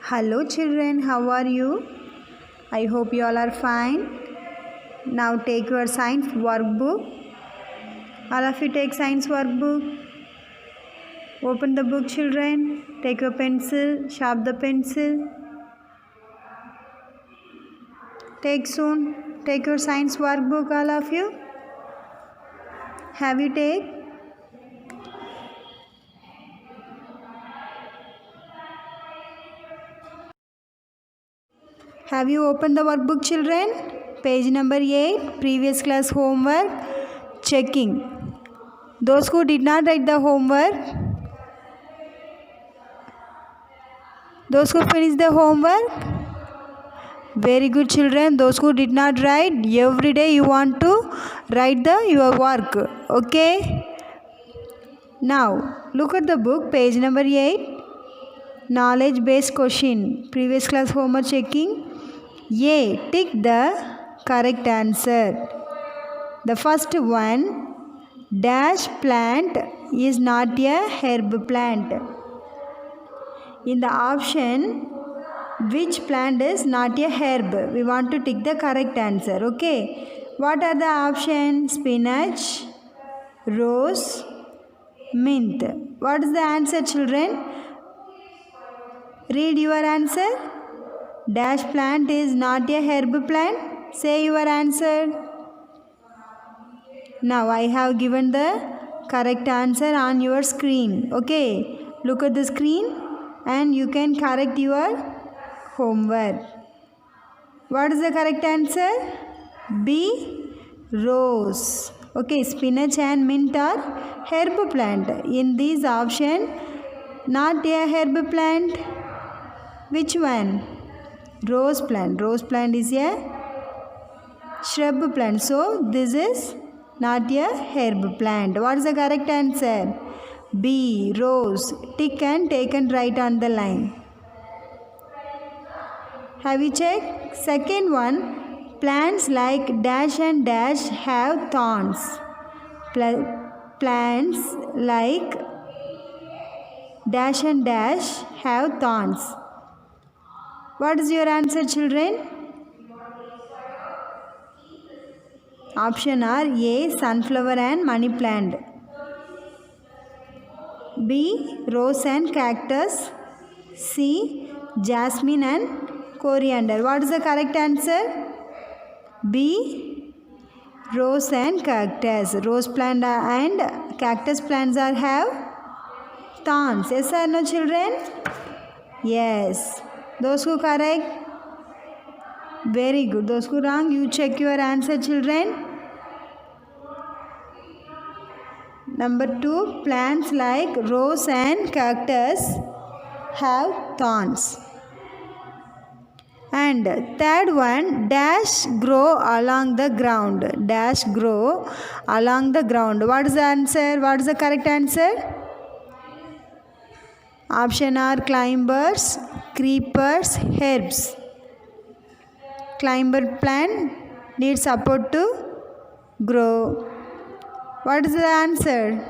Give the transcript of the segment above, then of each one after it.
Hello children, how are you? I hope you all are fine. Now take your science workbook. All of you take science workbook. Open the book children. Take your pencil, sharp the pencil. Take your science workbook all of you. Have you take? Have you opened the workbook children? Page number 8, previous class homework, checking. Those who did not write the homework, those who finished the homework, very good children. Those who did not write, every day you want to write your work, okay? Now look at the book, page number 8, knowledge based question, previous class homework checking. A, tick the correct answer. The first one, dash plant is not a herb plant. In the option, which plant is not a herb? We want to tick the correct answer, okay? What are the options? Spinach, rose, mint. What is the answer children? Read your answer. Dash plant is not a herb plant. Say your answer. Now I have given the correct answer on your screen. Okay. Look at the screen and you can correct your homework. What is the correct answer? B. Rose. Okay. Spinach and mint are herb plant. In this option, not a herb plant. Which one? Rose plant. Rose plant is a shrub plant. So this is not a herb plant. What is the correct answer? B. Rose. Tick and take and write on the line. Have you checked? Second one, plants like dash and dash have thorns. Plants like dash and dash have thorns. What is your answer children? Option are A. Sunflower and money plant. B. Rose and cactus. C. Jasmine and coriander. What is the correct answer? B. Rose and cactus. Rose plant and cactus plants have thorns. Yes or no children? Yes. Those who correct? Very good. Those who wrong, you check your answer children. Number 2, plants like rose and cactus have thorns. And third one, dash grow along the ground. Dash grow along the ground. What is the answer? What is the correct answer? Option are climbers, creepers, herbs. Climber plant needs support to grow. What is the answer?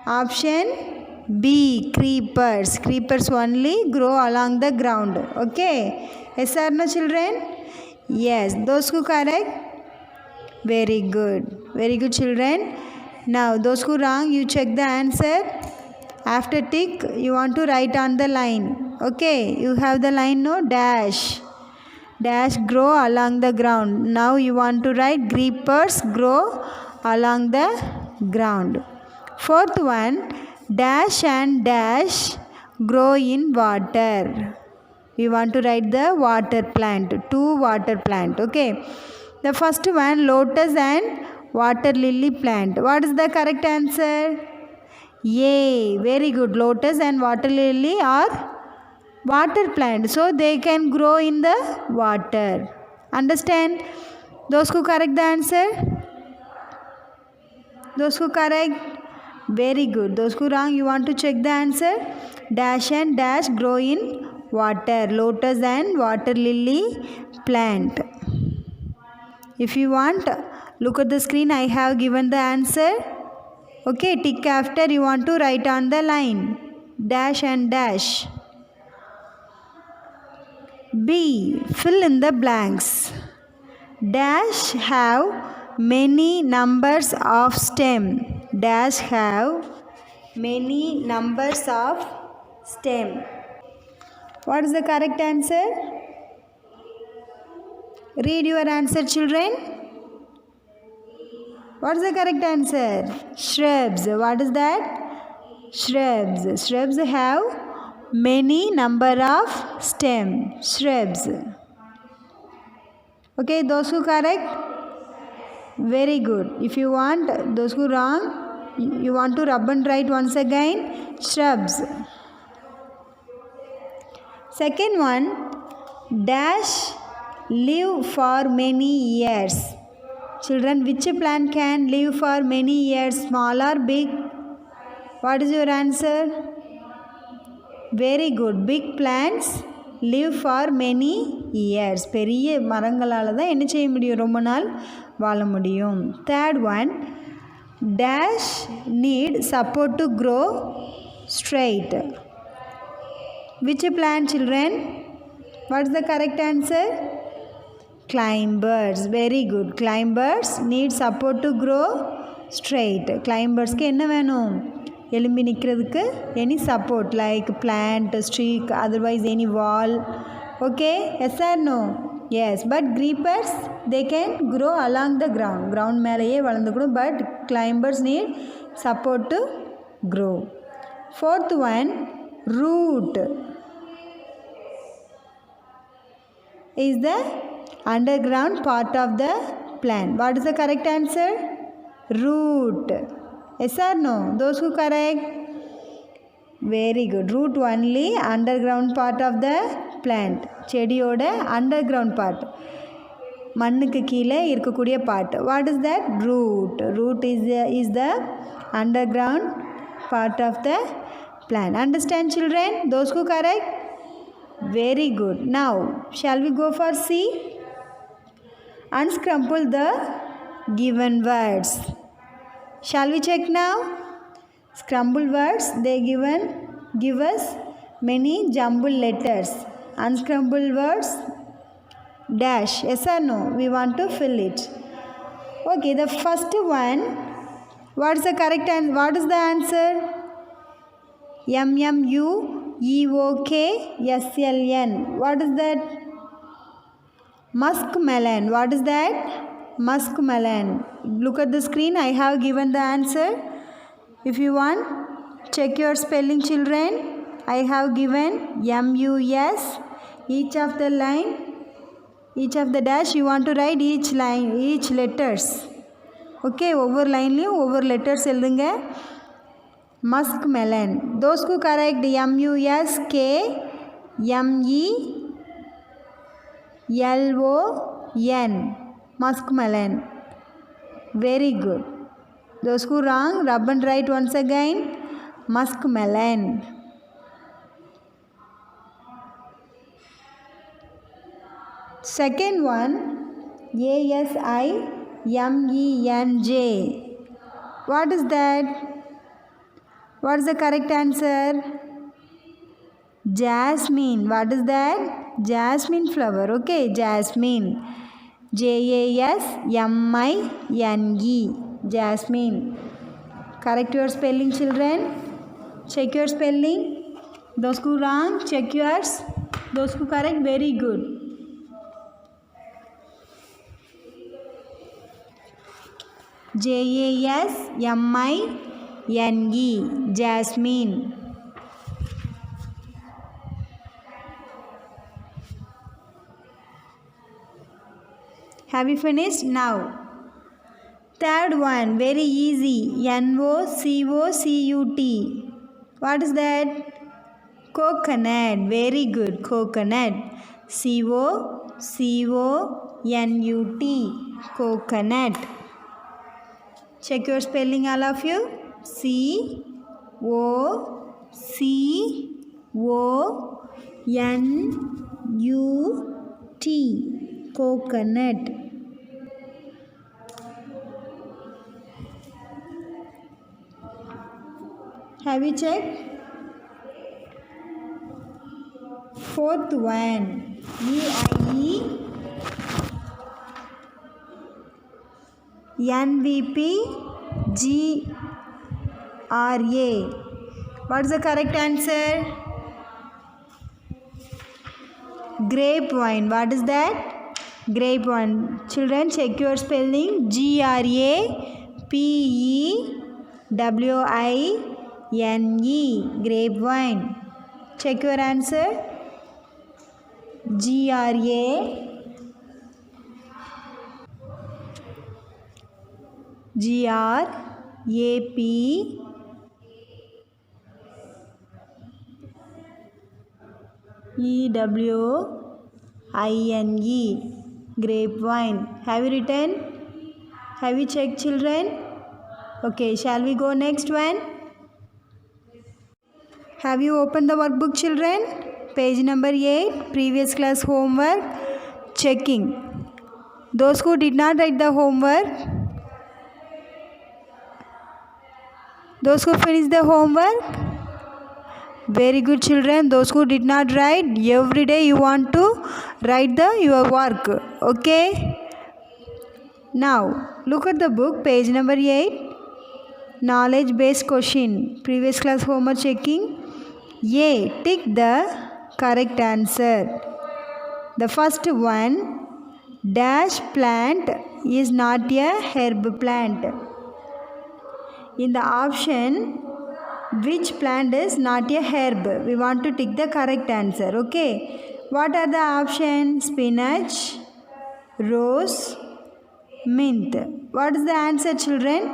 Option B, creepers. Creepers only grow along the ground. Okay. Yes or no children? Yes. Those who correct? Very good. Very good children. Now those who wrong, you check the answer. After tick, you want to write on the line. Okay. You have the line, no? Dash. Dash grow along the ground. Now you want to write creepers grow along the ground. Fourth one, dash and dash grow in water. We want to write the water plant. 2 water plant. Okay. The first one, lotus and water lily plant. What is the correct answer? Yay. Very good. Lotus and water lily are water plant. So they can grow in the water. Understand? Those who correct the answer? Those who correct? Very good. Those who wrong, you want to check the answer. Dash and dash grow in water. Lotus and water lily plant. If you want, look at the screen. I have given the answer. Okay, tick after you want to write on the line. dash and dash. B. Fill in the blanks. Dash have many numbers of stem. Dash have many numbers of stem. What is the correct answer? Read your answer, children. What is the correct answer? Shrubs. What is that? Shrubs. Shrubs have many number of stem. Shrubs. Okay, those who correct? Very good. If you want, those who wrong, you want to rub and write once again. Shrubs. Second one, dash live for many years. Children, which plant can live for many years, small or big? What is your answer? Very good. Big plants live for many years. பெரிய மரங்களால தான் என்ன செய்ய முடியும், ரொம்ப நாள் வாழ முடியும். Third one, dash need support to grow straight. Which plant, children? What is the correct answer? Climbers. Very good. Climbers need support to grow straight. Climbersக்கு என்ன வேணும்? எலும்பி நிற்கிறதுக்கு any support like plant, streak, otherwise any wall. Okay? Yes or no? Yes. But creepers, they can grow along the ground. Ground மேலேயே வளர்ந்துக்கணும். But climbers need support to grow. Fourth one, root is the underground part of the plant. What is the correct answer? Root. Yes or no? Those who correct? Very good. Root only underground part of the plant. செடியோட underground part. மண்ணுக்கு கீழே இருக்கக்கூடிய part. What is that? Root. Root is the underground part of the plant. Understand, children? Those who correct? Very good. Now, shall we go for C? Unscramble the given words. Shall we check now? Scramble words, they give us many jumbled letters. Unscramble words, dash. Yes or no? We want to fill it. Okay, the first one, what is the correct answer? What is the answer? MMUEOKSLN. What is that? Muskmelon. What is that? Muskmelon. Look at the screen. I have given the answer. If you want, check your spelling, children. I have given MUS. Each of the line, each of the dash, you want to write each line, each letters. Okay, over line, over letters எழுதுங்க. Muskmelon. Those who correct MUSKMELON. Muskmelon. Very good. Those who wrong, rub and write once again. Muskmelon. Second one, ASIMENJ. What is that? What is the correct answer? Jasmine. What is that? Jasmine flower. Okay, jasmine. JASMINE. Jasmine. Correct your spelling, children. Check your spelling. Those who wrong, check yours. Those who correct, very good. JASMINE. Jasmine. Have you finished? Now, third one, very easy. NOCOCUT. What is that? Coconut. Very good. Coconut. COCONUT. Coconut. Check your spelling, all of you. COCONUT. Coconut. Have you checked? Fourth one, EIE-NVP-GRA. What's the correct answer? Grapevine. What is that? Grapevine. Children, check your spelling. GRAPEWINE. Grapevine. Check your answer. GRAPEWINE. Grapevine. Have you written? Have you checked, children? Okay, shall we go next one? Have you opened the workbook, children? Page number 8, previous class homework, checking. Those who did not write the homework, those who finished the homework, very good, children. Those who did not write, every day you want to write your work. Okay? Now, look at the book, page number 8, knowledge based question, previous class homework checking. A, tick the correct answer. The first one, dash plant is not a herb plant. In the option, which plant is not a herb? We want to tick the correct answer. Okay. What are the options? Spinach, rose, mint. What is the answer, children?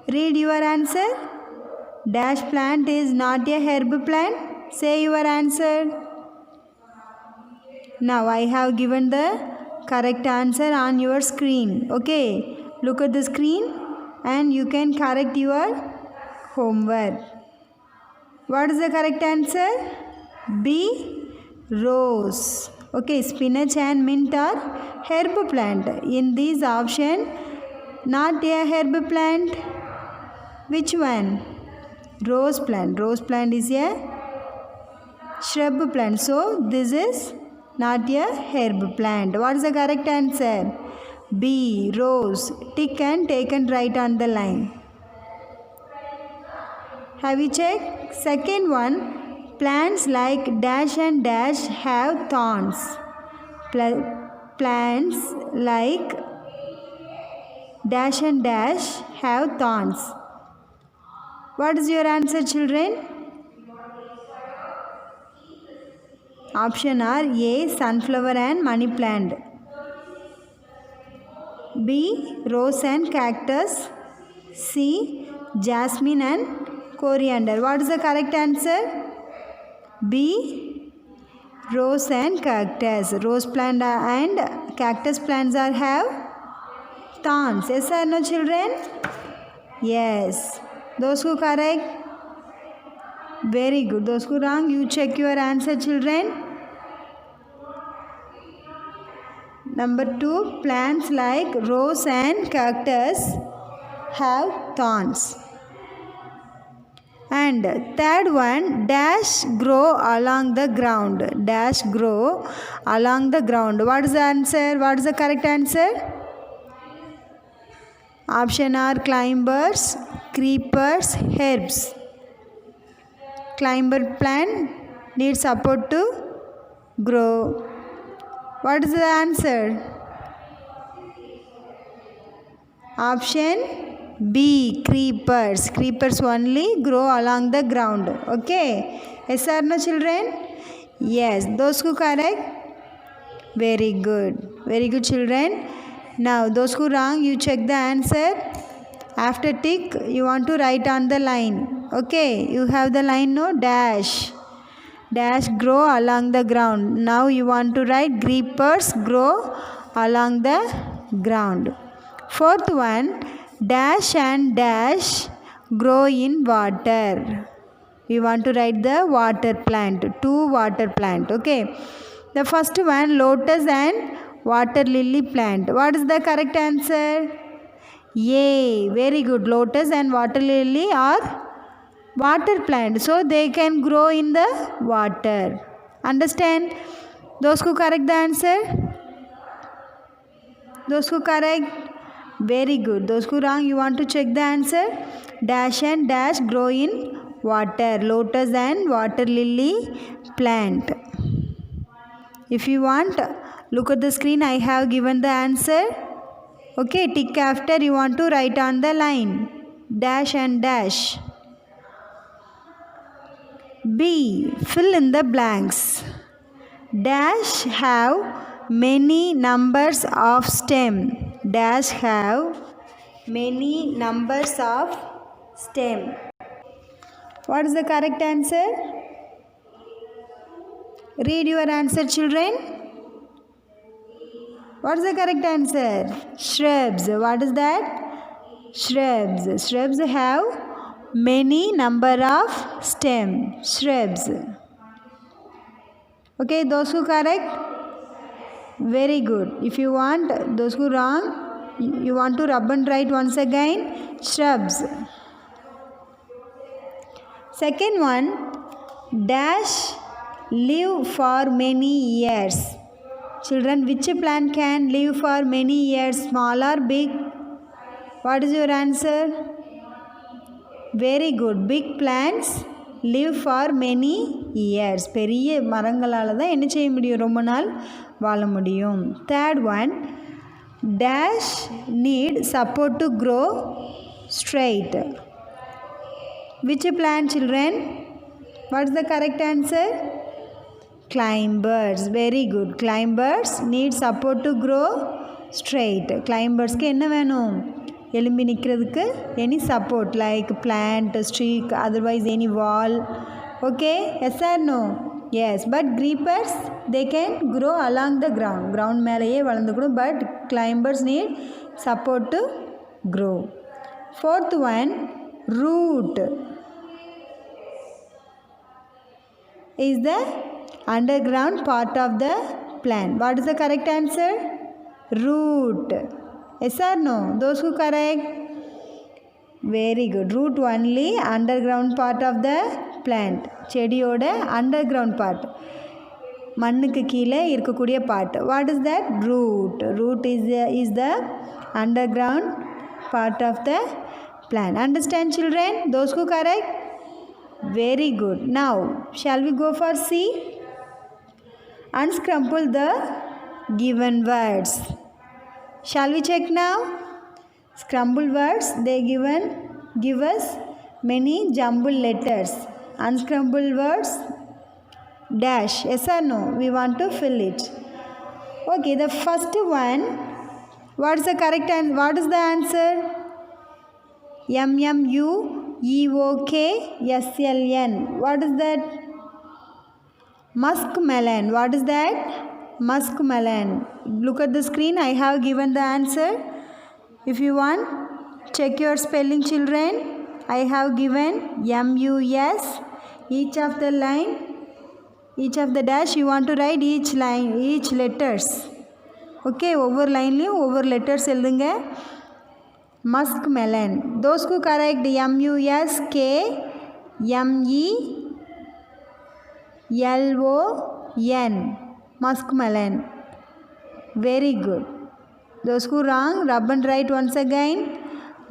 Read your answer. Dash plant is not a herb plant. Say your answer. Now I have given the correct answer on your screen. Okay. Look at the screen and you can correct your homework. What is the correct answer? B, rose. Okay, spinach and mint are herb plant. In this option, not a herb plant. Which one? Rose plant. Rose plant is a shrub plant. So this is not a herb plant. What is the correct answer? B, rose. Tick and take and write on the line. Have you checked? Second one, plants like dash and dash have thorns. Plants like dash and dash have thorns. What is your answer, children? Option are A, sunflower and money plant. B, rose and cactus. C, jasmine and coriander. What is the correct answer? B, rose and cactus. Rose plant and cactus plants have thorns. Yes or no, children? Yes. Those who correct? Very good. Those who wrong, you check your answer, children. Number 2, plants like rose and cactus have thorns. And third one, dash grow along the ground. Dash grow along the ground. What is the answer? What is the correct answer? Option are climbers, creepers, herbs. Climber plant needs support to grow. What is the answer? Option B, creepers. Creepers only grow along the ground. Okay. Yes or no, children? Yes. Those who correct? Very good. Very good, children. Now, those who wrong, you check the answer. After tick, you want to write on the line. Okay. You have the line, no? Dash. Dash grow along the ground. Now you want to write creepers grow along the ground. Fourth one, dash and dash grow in water. We want to write the water plant, 2 water plant. Okay. The first one, lotus and water lily plant. What is the correct answer? Yay. Very good. Lotus and water lily are water plant, so they can grow in the water. Understand? Those who correct the answer? Those who correct? Very good. Those who wrong, you want to check the answer? Dash and dash grow in water. Lotus and water lily plant. If you want, look at the screen. I have given the answer. Okay, tick after you want to write on the line. Dash and dash. B. Fill in the blanks. Dash have many numbers of stem. Dash have many numbers of stem. What is the correct answer? Read your answer, children. What is the correct answer? Shrubs. What is that? Shrubs. Shrubs have many number of stem. Shrubs. Okay, those who correct? Very good. If you want, those who wrong, you want to rub and write once again. Shrubs. Second one, dash live for many years. Children, which plant can live for many years, small or big? What is your answer? Very good. Big plants live for many years. பெரிய மரங்களால தான் என்ன செய்ய முடியும், ரொம்ப நாள் வாழ முடியும். Third one, dash need support to grow straight. Which plant, children? What is the correct answer? Climbers. Very good. Climbers need support to grow straight. Climbers க்கு என்ன வேணும், எலும்பி நிற்கிறதுக்கு any support like plant, streak, otherwise any wall. Okay, yes or no? Yes, but creepers they can grow along the ground. Ground மேலேயே வளர்ந்துக்கணும், but climbers need support to grow. Fourth one, root is the underground part of the plant. What is the correct answer? Root. Yes or no? Those who correct? Very good. Root only underground part of the plant. செடியோட underground part. மண்ணுக்கு கீழே இருக்கக்கூடிய part. What is that? Root. Root is the underground part of the plant. Understand, children? Those who correct? Very good. Now, shall we go for C? Unscramble the given words. Shall we check now? Scramble words, they give us many jumbled letters. Unscramble words, dash. Yes or no? We want to fill it. Okay, the first one, what is the correct answer? What is the answer? MMUEOKSLN. What is that? Muskmelon. What is that? Muskmelon. Look at the screen. I have given the answer. If you want, check your spelling, children. I have given MUS. Each of the line, each of the dash, you want to write each line, each letters. Okay, over line over letters எழுதுங்க. Muskmelon. Those who correct MUSKMELON. Muskmelon. Very good. Those who wrong, rub and write once again.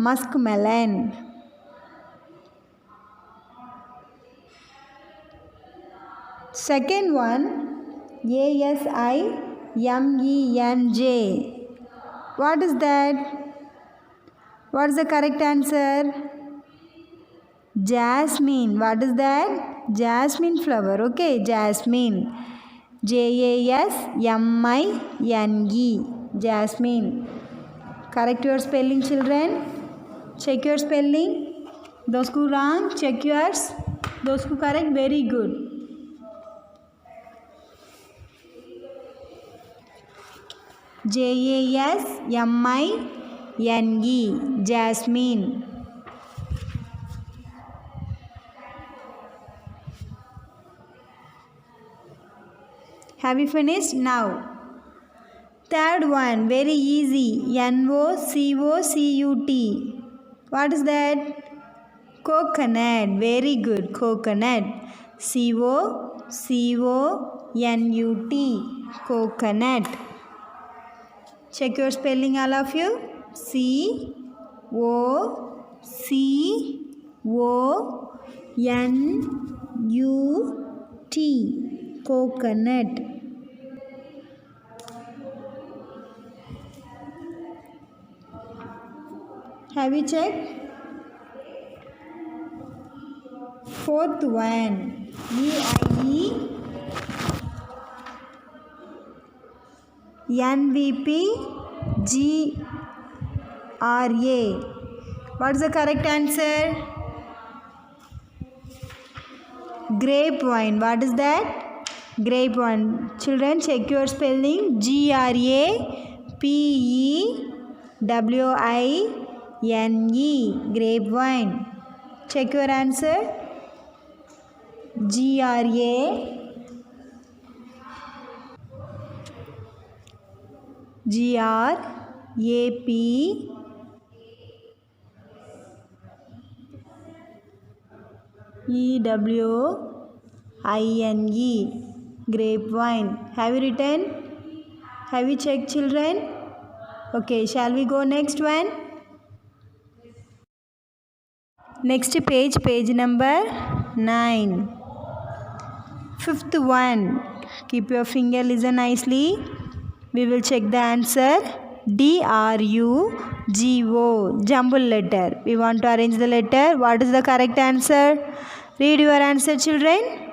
Muskmelon. Second one, ASIMENJ. What is that? What is the correct answer? Jasmine. What is that? Jasmine flower. Okay, jasmine. JASMINE. Jasmine. Correct your spelling, children. Check your spelling. Those who wrong, check yours. Those who correct, very good. JASMINE. Jasmine. Have you finished? Now, third one, very easy. NOCOCUT. What is that? Coconut. Very good. Coconut. C-O-C-O-N-U-T. Coconut. Check your spelling, all of you. C-O-C-O-N-U-T. Coconut. Have you checked? Fourth one. E-I-E-N-V-P-G-R-A. What is the correct answer? Grapevine. What is that? Grapevine. Children, check your spelling. G-R-A-P-E-W-I-N-E. Grapevine. Check your answer. Grapevine. Grapevine. Have you written? Have you checked, children? Okay, shall we go next one? Next page, page number 9. Fifth one. Keep your finger, listen nicely. We will check the answer. D-R-U-G-O. Jumble letter. We want to arrange the letter. What is the correct answer? Read your answer, children.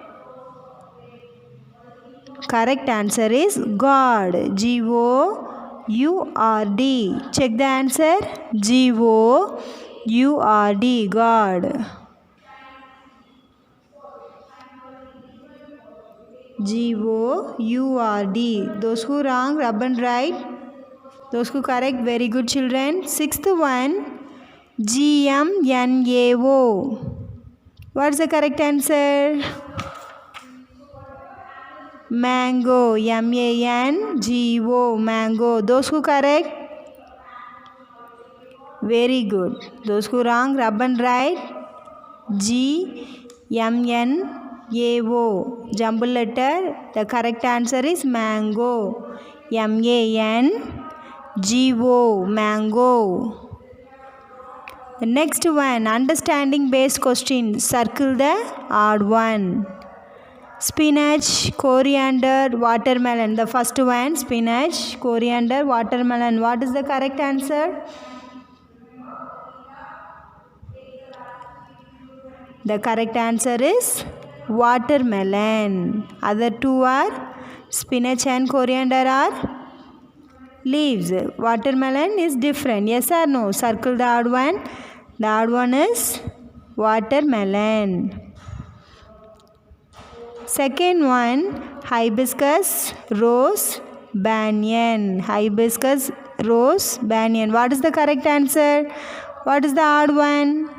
Correct answer is God. G-O-U-R-D. Check the answer. G-O-U-R-D. God. G-O-U-R-D. Those who wrong, rub and write. Those who correct, very good, children. Sixth one. G-M-N-A-O. What is the correct answer? Mango. M-A-N-G-O. Mango. Those who correct, very good. Those who wrong, rub and write. G-M-N-A-O. Jumble letter. The correct answer is mango. M-A-N-G-O. Mango. The next one, understanding based question. Circle the odd one. Spinach, coriander, watermelon. The first one, spinach, coriander, watermelon. What is the correct answer? The correct answer is watermelon. Other two are spinach and coriander are leaves. Watermelon is different. Yes or no? Circle the odd one. The odd one is watermelon. Second one, hibiscus, rose, banyan. Hibiscus, rose, banyan. What is the correct answer? What is the odd one?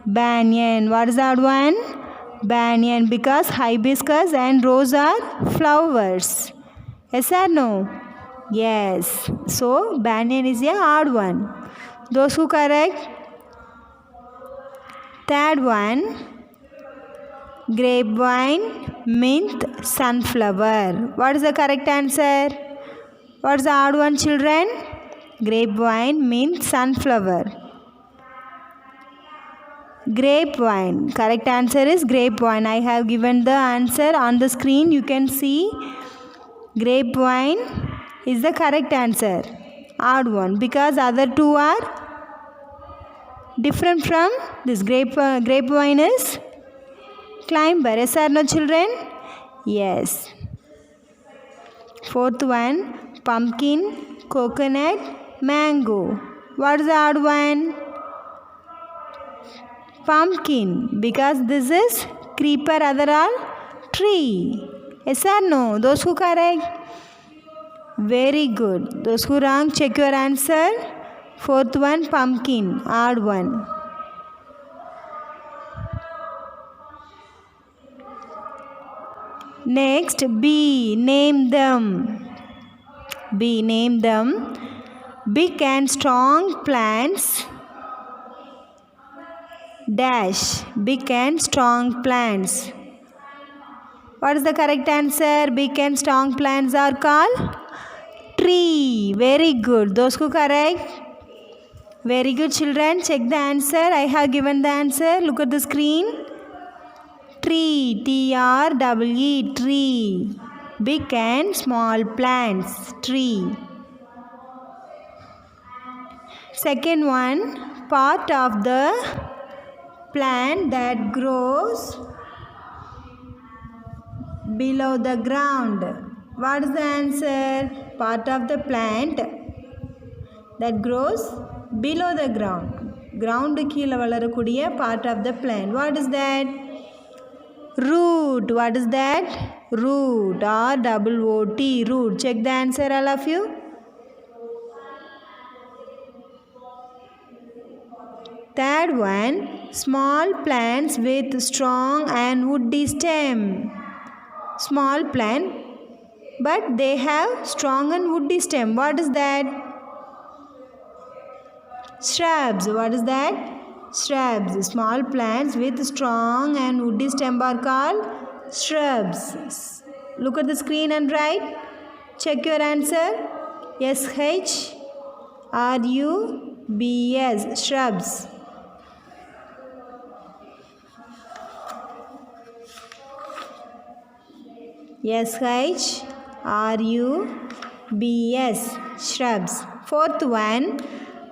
Banyan. What is the odd one? Banyan. Because hibiscus and rose are flowers. Yes or no? Yes. So, banyan is a odd one. Those who correct? Third one, grapevine, mint, sunflower. What is the correct answer? What is the odd one, children? Grapevine, mint, sunflower. Grapevine. Correct answer is grapevine. I have given the answer on the screen. You can see grapevine is the correct answer. Odd one. Because other two are different from this. Grapevine is climber. Yes or no, children? Yes. Fourth one, pumpkin, coconut, mango. What is the odd one? Pumpkin. Because this is creeper, other all tree. Yes or no? Those who correct? Very good. Those who wrong, check your answer. Fourth one, pumpkin. Odd one. Next, B. Name them. B. Name them. Big and strong plants dash big and strong plants. What is the correct answer? Big and strong plants are called tree. Very good. Those who correct. Very good children. Check the answer. I have given the answer. Look at the screen. Tree. T-R-E-E. Tree. Big and small plants. Tree. Second one. Part of the plant that grows below the ground. What is the answer? Part of the plant that grows below the ground. Ground கீழ வளரக்கூடிய part of the plant. What is that? Root. What is that? Root. R-O-O-T. Root. Check the answer, all of you. Third one. Small plants with strong and woody stem. Small plant, but they have strong and woody stem. What is that? Shrubs. What is that? Shrubs. Small plants with strong and woody stem are called shrubs. Look at the screen and write. Check your answer. S-H-R-U-B-S. Shrubs. S-H-R-U-B-S. Shrubs. Fourth one.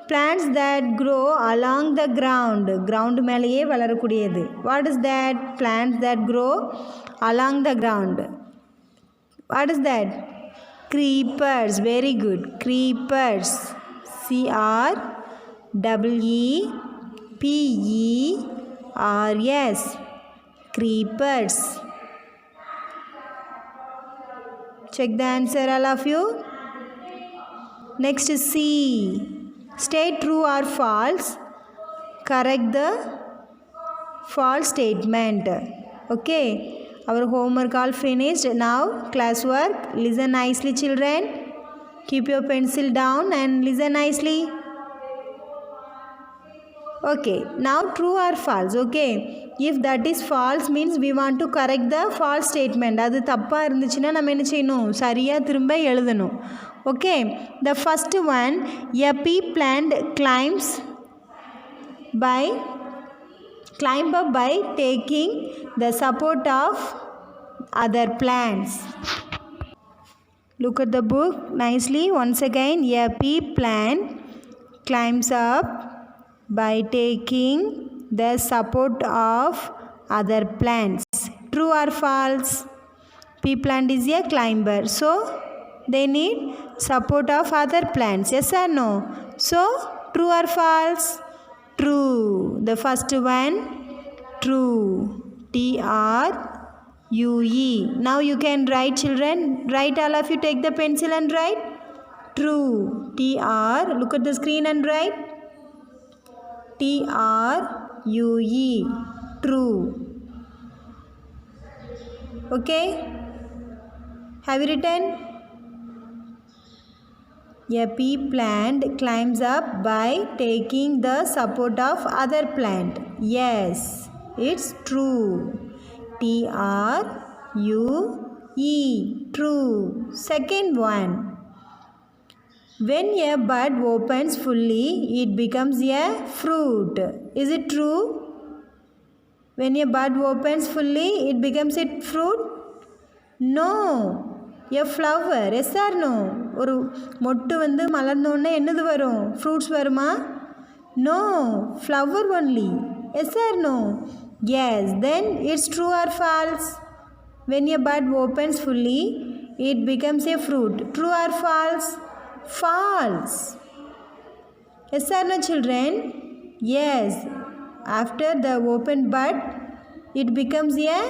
Plants that grow along the ground. Ground மேலேயே வளரக்கூடியது. What is that? Plants that grow along the ground. What is that? Creepers. Very good. Creepers. C-R-E-E-P-E-R-S. Creepers. Check the answer, all of you. Next is C. State true or false. Correct the false statement. Okay. Our homework all finished. Now classwork. Listen nicely, children. Keep your pencil down and listen nicely. Okay. Now true or false. Okay. If that is false means we want to correct the false statement. அது தப்பா இருந்துச்சுன்னா நம்ம என்ன செய்யணும்? சரியா திரும்ப எழுதணும். Okay. The first one, a pea plant climb up by taking the support of other plants. Look at the book nicely. Once again, a pea plant climbs up by taking the support of other plants. True or false? Pea plant is a climber, so they need support of other plants. Yes or no? So true or false? True. The first one, true. T-R-U-E. Now you can write, children. Write, all of you. Take the pencil and write. True. T-R. Look at the screen and write. T-R-U-E. True. Okay. Have you written? A pea plant climbs up by taking the support of other plant. Yes, it's true. T-R-U-E. True. Second one. When a bud opens fully, it becomes a fruit. Is it true? When a bud opens fully, it becomes a fruit? No. A flower. Yes or no? ஒரு மொட்டு வந்து மலர்ந்தோடனே என்னது வரும்? Fruits வருமா? No. Flower only. Yes or no? Yes. Then it's true or false? When a bud opens fully, it becomes a fruit. True or false? False. Yes or no, children? Yes. After the open bud, it becomes a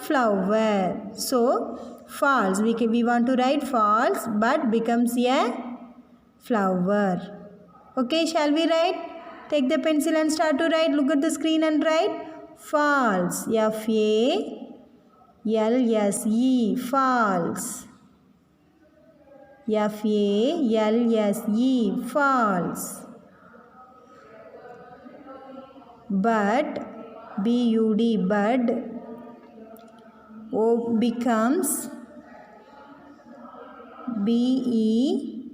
flower. So false. We want to write false. Bud becomes a flower. Okay, shall we write? Take the pencil and start to write. Look at the screen and write. False. F-A-L-S-E. False. F-A-L-S-E. False. Bud, B-U-D, bud. O becomes B-E-C-O-M-E-S,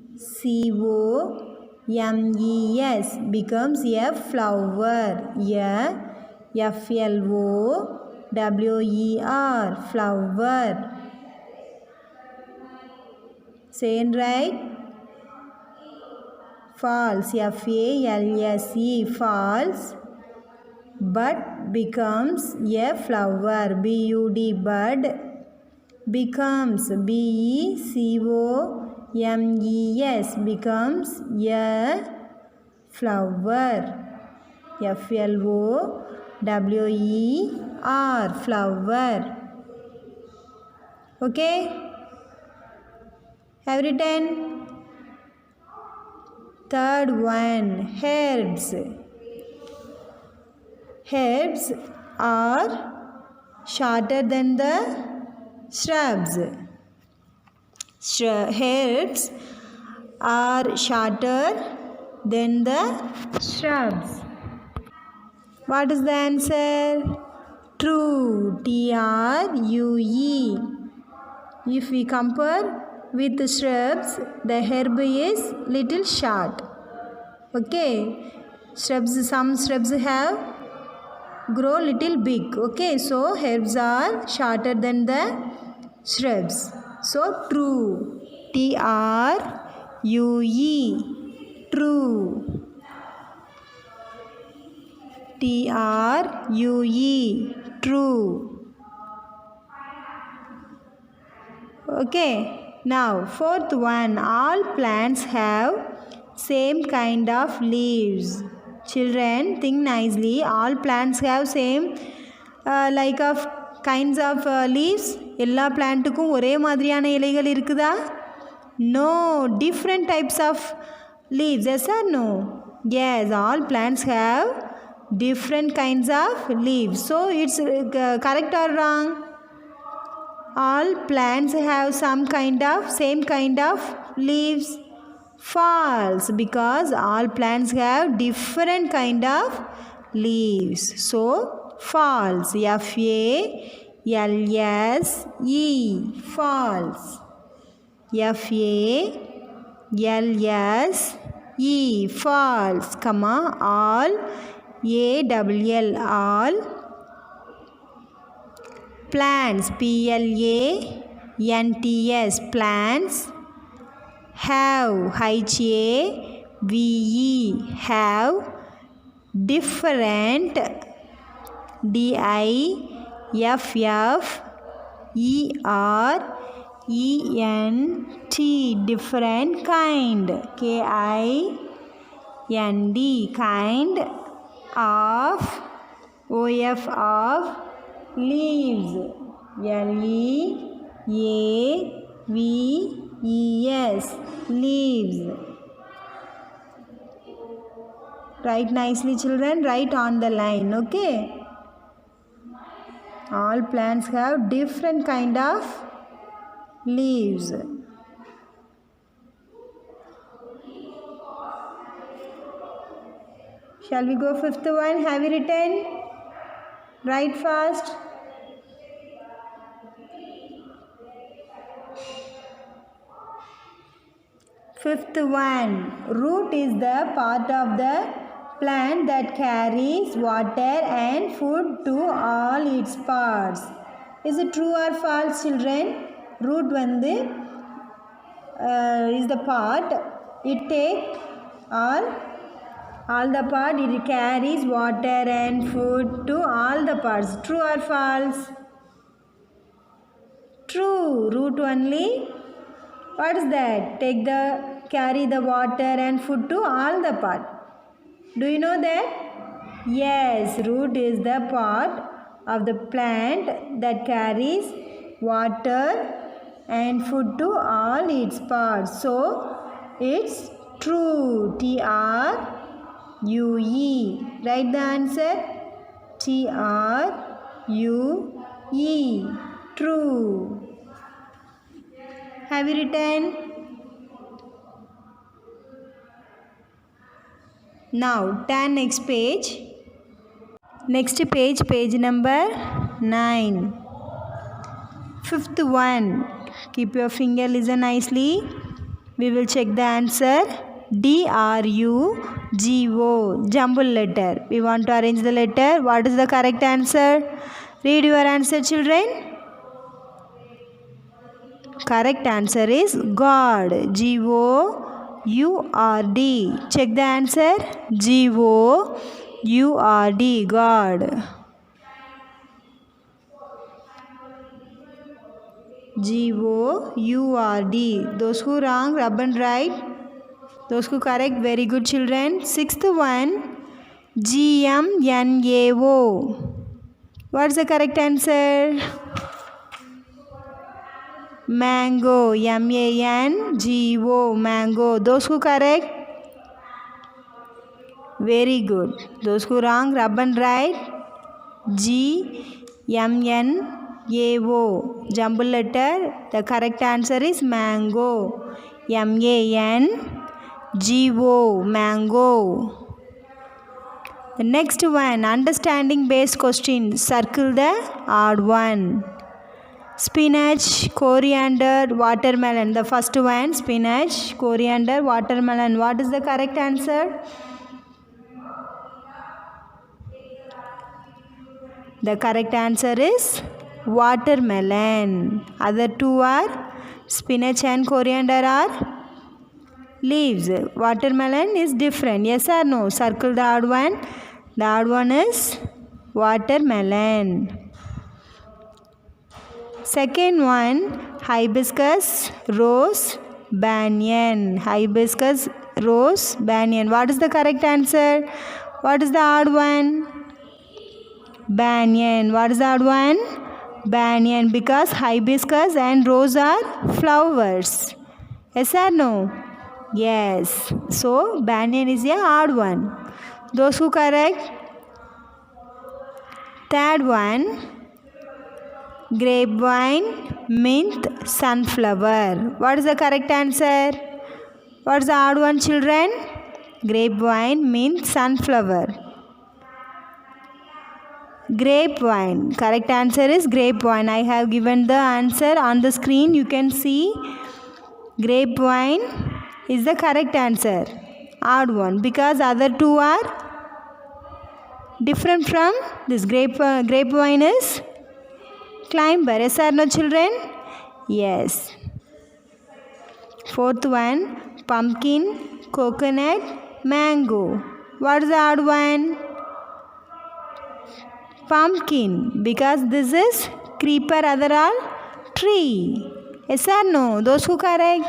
becomes a flower. A F-L-O-W-E-R, flower. Saying right? False, F-A-L-S-E, false. Bud becomes a flower, B-U-D, bud. Becomes, B-E-C-O-M-E-S, becomes a flower, F-L-O-W-E-R, flower. Okay? Have written? Third one, herbs. Herbs are shorter than the shrubs. Herbs are shorter than the shrubs. What is the answer? True. T-R-U-E. If we compare with the shrubs, the herb is little short. Okay. Some shrubs have grow little big. Okay. So herbs are shorter than the shrubs. So true. T-R-U-E. True. T-R-U-E. True. Okay. Now fourth one. All plants have same kind of leaves. Children, think nicely. All plants have same like of kinds of leaves. எல்லா பிளான்ட்டுக்கும் ஒரே மாதிரியான இலைகள் இருக்குதா? No, different types of leaves. Yes or no? Yes, all plants have different kinds of leaves. So it's correct or wrong? All plants have same kind of leaves. False, because all plants have different kind of leaves. So false. F-A-L-S-E, false. F-A-L-S-E, false. Comma, all, A-double-L, all plants, P-L-A-N-T-S, plants have, H-A-V-E, have different, D-I-F-F-E-R-E-N-T, different kind, K-I-N-D, kind of, O-F, of leaves, L-E-A-V-E-S, leaves. Write nicely, children. Write on the line. Okay. All plants have different kind of leaves. Shall we go fifth one? Have you written? Write fast. Fifth one. Root is the part of the plant that carries water and food to all its parts. Is it true or false, children? Root is the part. It takes all the part. It carries water and food to all the parts. True or false? True. Root only. What is that? Carry the water and food to all the part. Do you know that? Yes, root is the part of the plant that carries water and food to all its parts. So, it's true. T-R-U-E. Write the answer. T-R-U-E. True. Have you written? Now, turn next page. Next page, page number 9. Fifth one. Keep your finger, listen nicely. We will check the answer. D-R-U-G-O, jumble letter. We want to arrange the letter. What is the correct answer? Read your answer, children. Correct answer is God. G-O-U-R-D. Check the answer. G-O-U-R-D, God. G-O-U-R-D. Those who wrong, rub and write. Those who correct, very good, children. Sixth one, G-M-N-A-O. What is the correct answer? Mango. M-A-N-G-O, mango. Those who correct, very good. Those who wrong, rub and write. G-M-N-A-O, jumble letter. The correct answer is mango. M-A-N-G-O, mango. The next one, understanding based question. Circle the odd one. Spinach, coriander, watermelon. The first one, spinach, coriander, watermelon. What is the correct answer? The correct answer is watermelon. Other two are spinach and coriander are leaves. Watermelon is different. Yes or no? Circle the odd one. The odd one is watermelon. Second one, hibiscus, rose, banyan. Hibiscus, rose, banyan. What is the correct answer? What is the odd one? Banyan. What is the odd one? Banyan. Because hibiscus and rose are flowers. Yes or no? Yes. So banyan is a odd one. Those who correct. Third one, grapevine, mint, sunflower. What is the correct answer? What is the odd one, children? Grapevine, mint, sunflower. Grapevine. Correct answer is grapevine. I have given the answer on the screen. You can see grapevine is the correct answer. Odd one. Because other two are different from this. Grapevine is climber. Yes or no, children? Yes. Fourth one, pumpkin, coconut, mango. What is the odd one? Pumpkin. Because this is creeper, other all tree. Yes or no? Those who correct?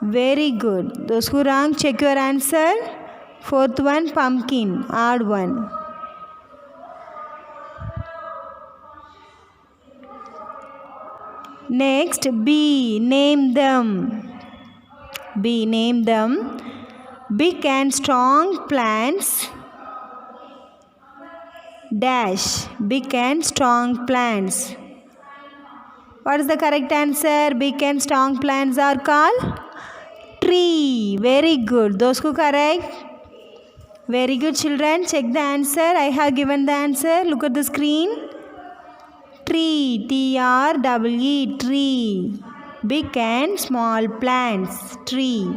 Very good. Those who wrong, check your answer. Fourth one, pumpkin, odd one. Next, B, name them. B, name them. Big and strong plants. Dash. Big and strong plants. What is the correct answer? Big and strong plants are called tree. Very good. Those who correct? Very good, children. Check the answer. I have given the answer. Look at the screen. Tree. T-R-E-E. Tree. Big and small plants. Tree.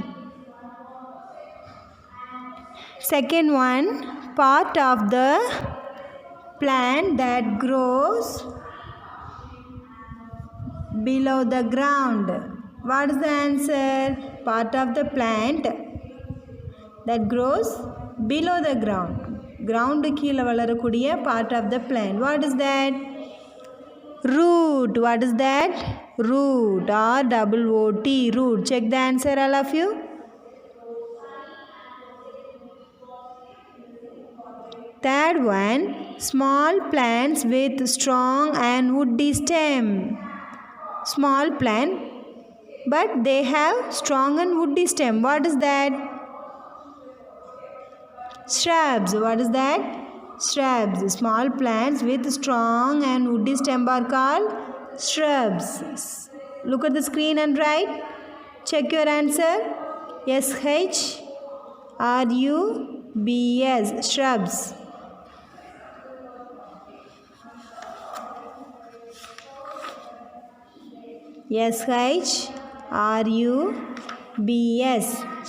Second one, part of the plant that grows below the ground. What is the answer? Part of the plant that grows below the ground. Ground கீழே வளரக்கூடிய part of the plant. What is that? Root. What is that? Root. R-O-O-T. Root. Check the answer, all of you. Third one, small plants with strong and woody stem. Small plant, but they have strong and woody stem. What is that? Shrubs. What is that? Shrubs. Small plants with strong and woody stem are called shrubs. Look at the screen and write. Check your answer. S-H-R-U-B-S. Shrubs. shrubs.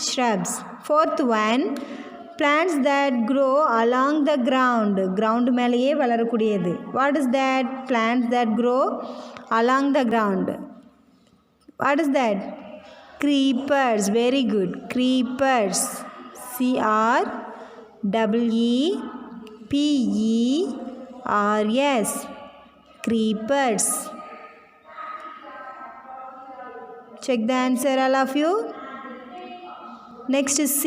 Shrubs. Fourth one, plants that grow along the ground. Ground மேலேயே வளரக்கூடியது. What is that? Plants that grow along the ground. What is that? Creepers. Very good. Creepers. creepers. Creepers. Check the answer, all of you. Next, C.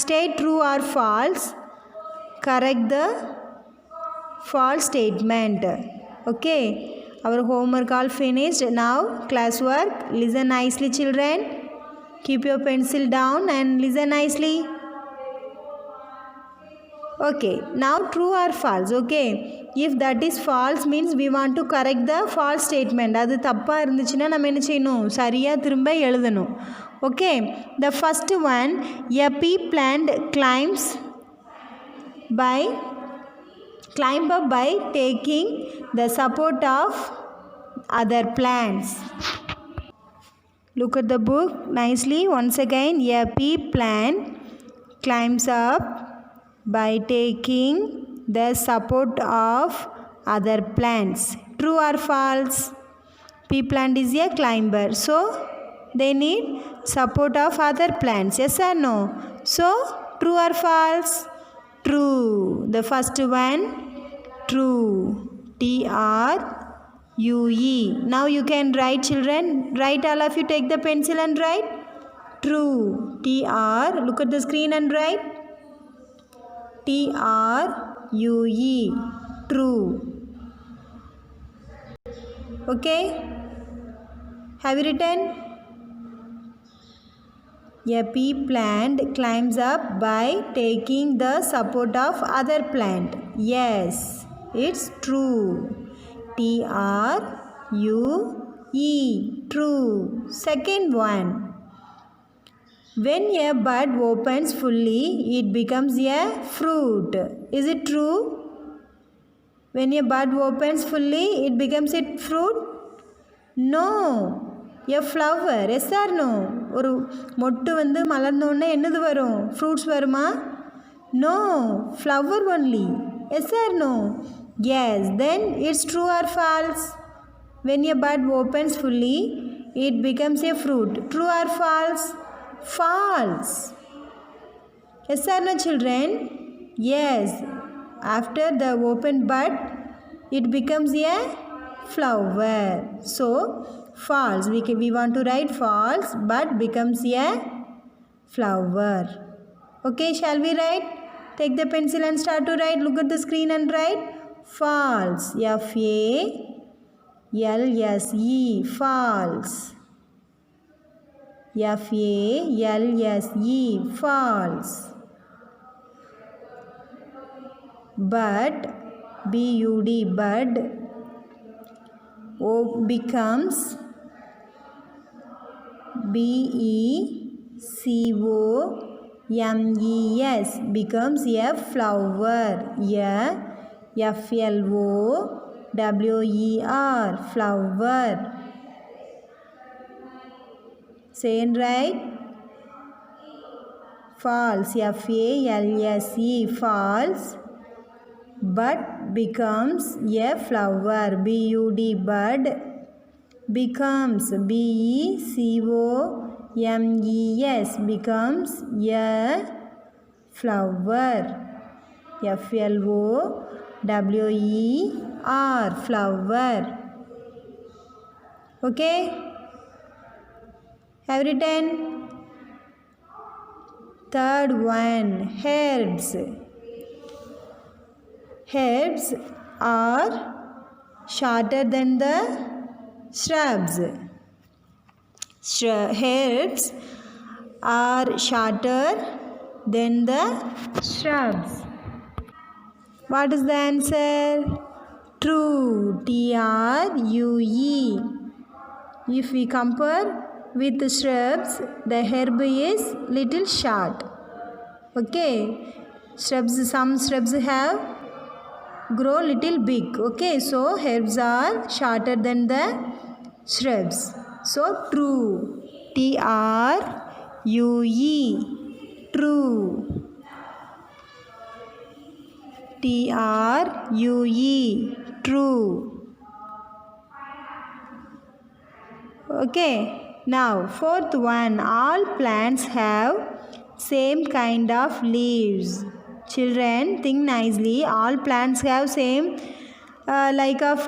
State true or false. Correct the false statement. Okay. Our homework all finished. Now, classwork. Listen nicely, children. Keep your pencil down and listen nicely. Okay. Now, true or false. Okay. If that is false means we want to correct the false statement. அது தப்பா இருந்துச்சுன்னா நம்ம என்ன செய்யணும்? சரியா திரும்ப எழுதணும். Okay. The first one, a pea plant climb up by taking the support of other plants. Look at the book nicely. Once again, a pea plant climbs up by taking the support of other plants. True or false? Pea plant is a climber, so they need support of other plants. Yes or no? So, true or false? True. The first one, true. T-R-U-E. Now you can write, children. Write, all of you. Take the pencil and write. True. T-R. Look at the screen and write. T-R-U-E. True. Okay. Have you written? A pea plant climbs up by taking the support of other plant. Yes, it's true. T-R-U-E. True. Second one. When a bud opens fully, it becomes a fruit. Is it true? When a bud opens fully, it becomes a fruit? No. A flower. Yes or no? ஒரு மொட்டு வந்து மலர்ந்தோடனே என்னது வரும்? Fruits வருமா? No. Flower only. Yes or no? Yes. Then it's true or false? When a bud opens fully, it becomes a fruit. True or false? False. Yes or no, children? Yes. After the open bud, it becomes a flower. So, false. We want to write false. Bud becomes a flower. Okay, shall we write? Take the pencil and start to write. Look at the screen and write. False. F-A-L-S-E. False. F-A-L-S-E. False. Bud. B-U-D. Bud. O becomes B-E-C-O-M-E-S. Becomes a flower. F-L-O-W-E-R. Flower. Say and write. False. F-A-L-S-E. False. Bud becomes a flower. B-U-D. Bud becomes B-E-C-O-M-E-S. Becomes a flower. F-L-O-W-E-R. Flower. Okay. Have written? Third one, herbs. Herbs are shorter than the shrubs. Herbs are shorter than the shrubs. What is the answer? True. T-R-U-E. If we compare with the shrubs, the herb is little short. Okay. Some shrubs have grow little big. Okay, so herbs are shorter than the shrubs. So true. True. True. True. True. Okay. Now fourth one. All plants have same kind of leaves. Children, think nicely. All plants have same like of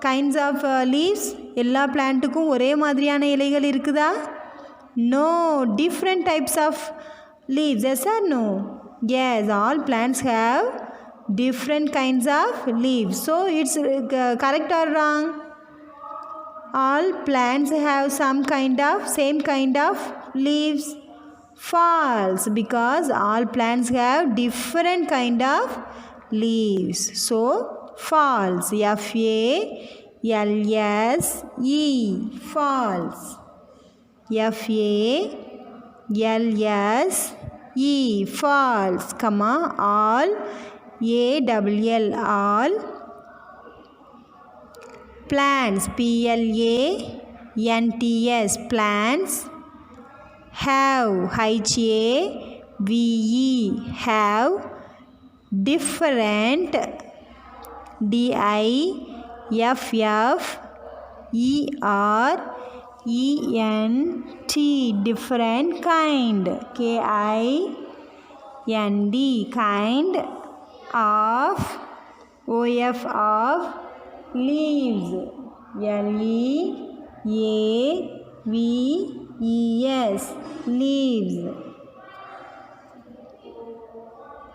kinds of leaves. எல்லா பிளான்ட்டுக்கும் ஒரே மாதிரியான இலைகள் இருக்குதா? No, different types of leaves. Yes or no? Yes, all plants have different kinds of leaves. So it's correct or wrong? All plants have same kind of leaves. False, because all plants have different kind of leaves. So false. F-A-L-S-E. False. F-A-L-S-E. False. Comma. All. A-double-L. All. Plants. P-L-A-N-T-S. Plants. Have. H-A-V-E. Have. Different. D-I-F-F-E-R-E-N-T. Different kind. K-I-N-D. Kind of. O-F of leaves. L-E-A-V-E-S. Leaves.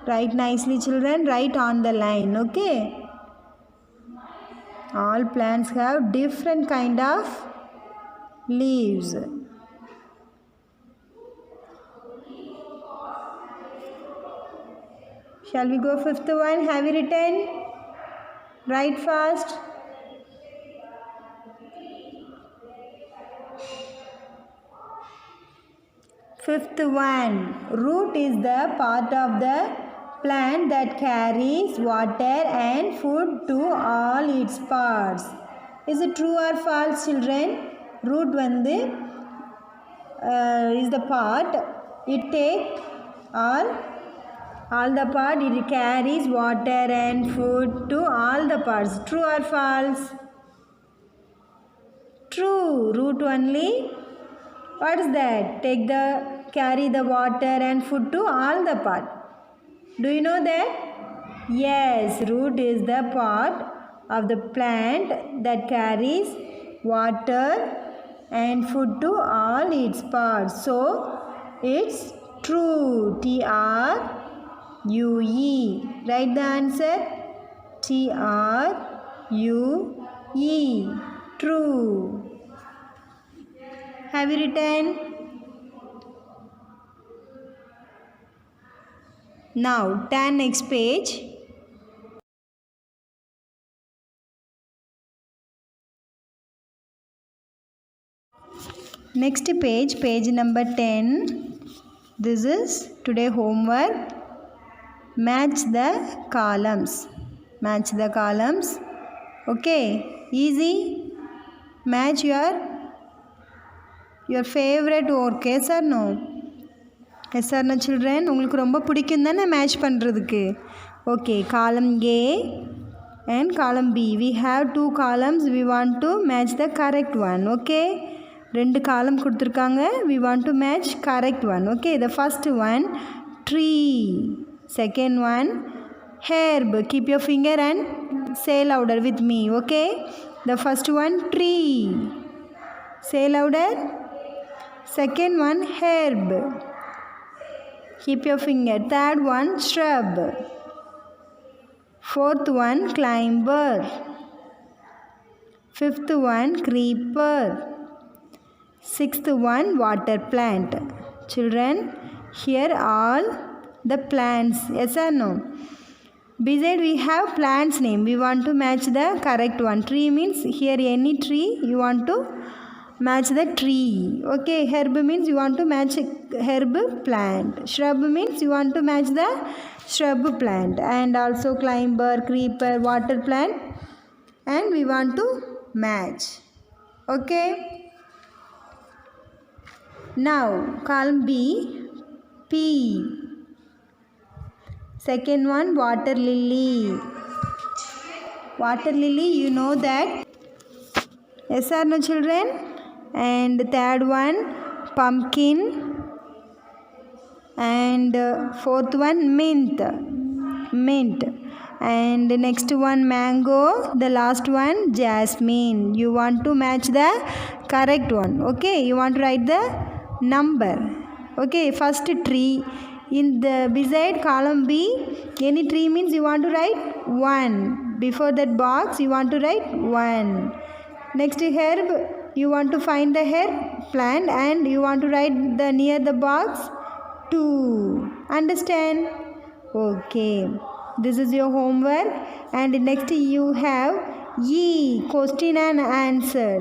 Write nicely, children. Write on the line. Okay. All plants have different kind of leaves. Shall we go fifth one? Have you written? Write fast. Fifth one. Root is the part of the plant that carries water and food to all its parts. Is it true or false, children? Root is the part. It takes all the part. It carries water and food to all the parts. True or false? True. Root only. What is that? Carry the water and food to all the part. Do you know that? Yes, root is the part of the plant that carries water and food to all its parts. So, it's true. T-R-U-E. Write the answer. T-R-U-E. True. Have you written? Now turn next page. Next page, page number 10. This is today homework. Match the columns. Match the columns. Okay, easy. Match your favorite work. Yes or no? Yes or no children? உங்களுக்கு ரொம்ப பிடிக்கும் தானே match பண்ணுறதுக்கு? Okay, column A and column B. We have 2 columns. We want to match the correct one. Okay, 2 column கொடுத்துருக்காங்க. We want to match correct one. Okay, the first one tree, second one herb. Keep your finger and say louder with me. Okay, the first one tree. Say louder. Second one herb. Keep your finger. Third one shrub. Fourth one climber. Fifth one creeper. Sixth one water plant. Children, here all the plants. Yes or no? Beside we have plants name. We want to match the correct one. Tree means here any tree you want to match the tree. Okay, herb means you want to match herb plant. Shrub means you want to match the shrub plant. And also climber, creeper, water plant, and we want to match. Okay. Now column B, P. Second one, water lily. Water lily, you know that. Yes or no, children? And third one, pumpkin. And fourth one, mint. And next one, mango. The last one, jasmine. You want to match the correct one. Okay, you want to write the number. Okay, first tree. In the beside column B, any tree means you want to write 1. Before that box, you want to write 1. Next herb, you want to find the herb plant and you want to write the near the box 2. Understand? Okay. This is your homework. And next you have E, question and answer.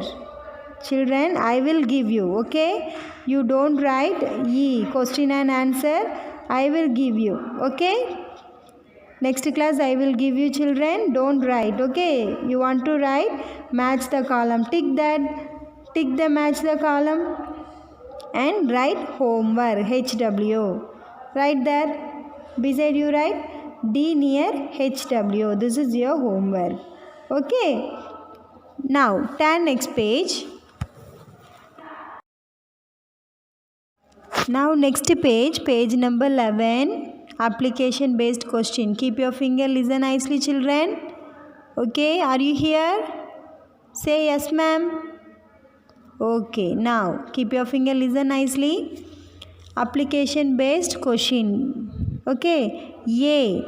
Children, I will give you. Okay? You don't write E, question and answer. I will give you. Okay? Next class I will give you, children. Don't write. Okay? You want to write, match the column. Tick that. Tick the match the column. And write homework, HW. Write there. Beside you write D near HW. This is your homework. Okay? Now turn next page. Now next page, page number 11. Application based question. Keep your finger, listen nicely, children. Okay, are you here? Say yes, ma'am. Okay, now keep your finger, listen nicely. Application based question. Okay, A.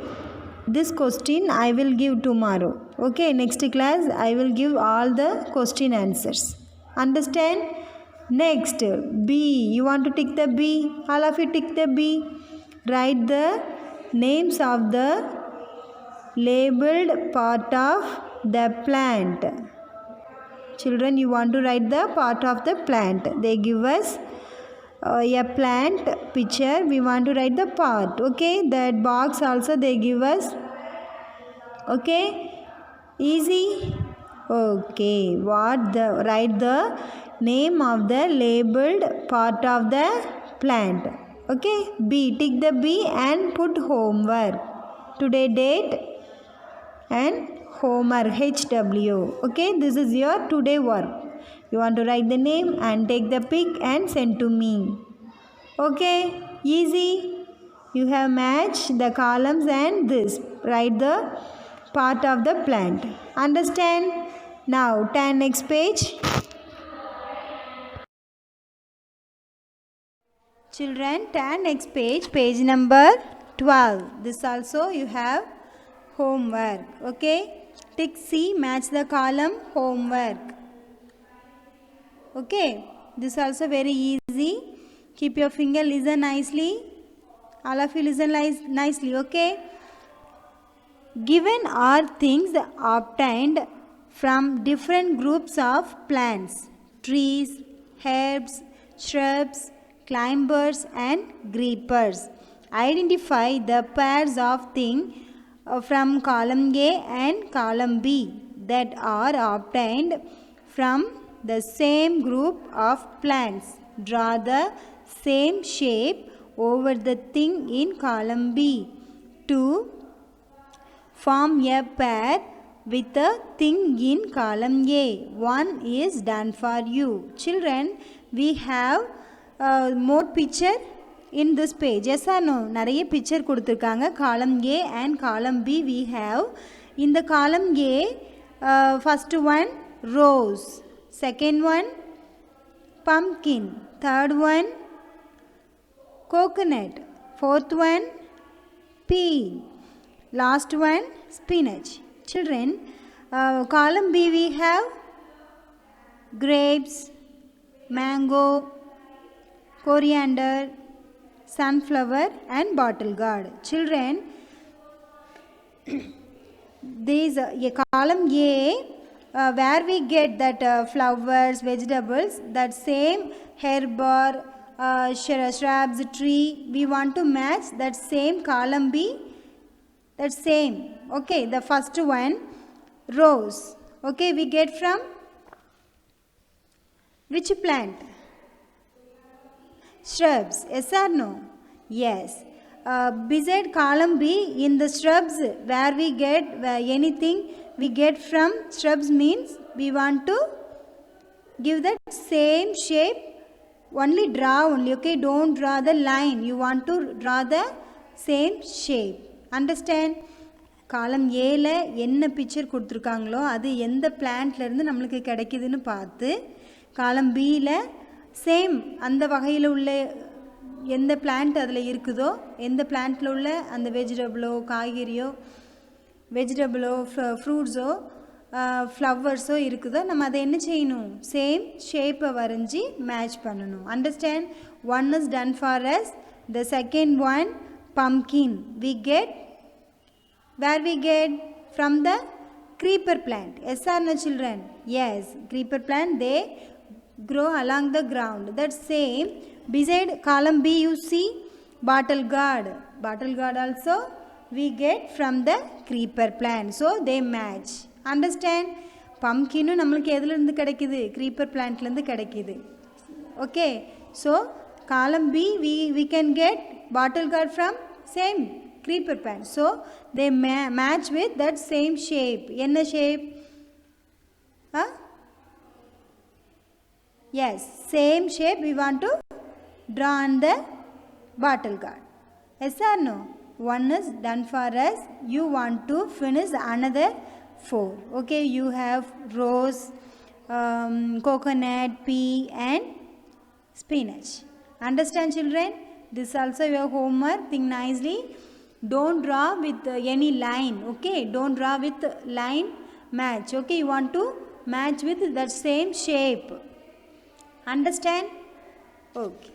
This question I will give tomorrow. Okay, next class I will give all the question answers. Understand? Next, B. You want to tick the B? All of you tick the B. Write the names of the labeled part of the plant. Children, you want to write the part of the plant. They give us a plant picture. We want to write the part. Okay, that box also they give us. Okay, easy. Okay, write the name of the labeled part of the plant. Okay, B. Tick the B and put homework. Today date and homework, HW. Okay, this is your today work. You want to write the name and take the pic and send to me. Okay, easy. You have matched the columns and this. Write the part of the plant. Understand? Now turn next page. Children, turn next page, page number 12. This also you have homework. Okay, tick C, match the column, homework. Okay, this also very easy. Keep your finger, listen nicely. All of you listen nicely. Okay, given are things obtained from different groups of plants, trees, herbs, shrubs, climbers and creepers. Identify the pairs of things from column A and column B that are obtained from the same group of plants. Draw the same shape over the thing in column B to form a pair with the thing in column A. One is done for you. Children, we have more picture in this page. Yes or no? நிறைய picture கொடுத்திருக்காங்க. Column A and column B we have. In the column A, first one rose, second one pumpkin, third one coconut, fourth one pea, last one spinach. Children, column B we have grapes, mango, coriander, sunflower and bottle gourd. Children, these column A, where we get that flowers, vegetables, that same herb or shrubs, tree, we want to match that same column B, that same. Okay, the first one rose. Okay, we get from Which plant? Shrubs. Yes or no? Yes. Beside column B, in the shrubs, where we get anything we get from shrubs means we want to give that same shape. Only draw only, okay? Don't draw the line. You want to draw the same shape. Understand? காலம் ஏல என்ன picture கொடுத்துருக்காங்களோ அது எந்த பிளான்ட்லேருந்து நம்மளுக்கு கிடைக்குதுன்னு பார்த்து காலம் பியில் சேம் அந்த வகையில் உள்ள எந்த பிளான்ட் அதில் இருக்குதோ எந்த பிளான்ட்டில் உள்ள அந்த வெஜிடபிளோ காய்கறியோ வெஜிடபிளோ ஃப்ரூட்ஸோ ஃப்ளவர்ஸோ இருக்குதோ நம்ம அதை என்ன செய்யணும் சேம் ஷேப்பை வரைஞ்சி மேட்ச் பண்ணணும் understand one is done for us the second one pumpkin we get where we get from the creeper plant. Yes or no children? Yes, creeper plant they grow along the ground. That same beside column B you see bottle gourd. Bottle gourd also we get from the creeper plant. So they match. Understand? Pumpkin நம்மளுக்கு எதில இருந்து கிடைக்குது creeper plantல இருந்து கிடைக்குது. Okay. So column B we can get bottle gourd from same creeper plant. So they match with that same shape. என்ன shape? Yes, same shape we want to draw on the bottle gourd. Yes or no? One is done for us. You want to finish another 4. Okay, you have rose, coconut, pea and spinach. Understand children? This also your homework. Think nicely. Don't draw with any line. Okay, don't draw with line match. Okay, you want to match with that same shape. Understand? Okay.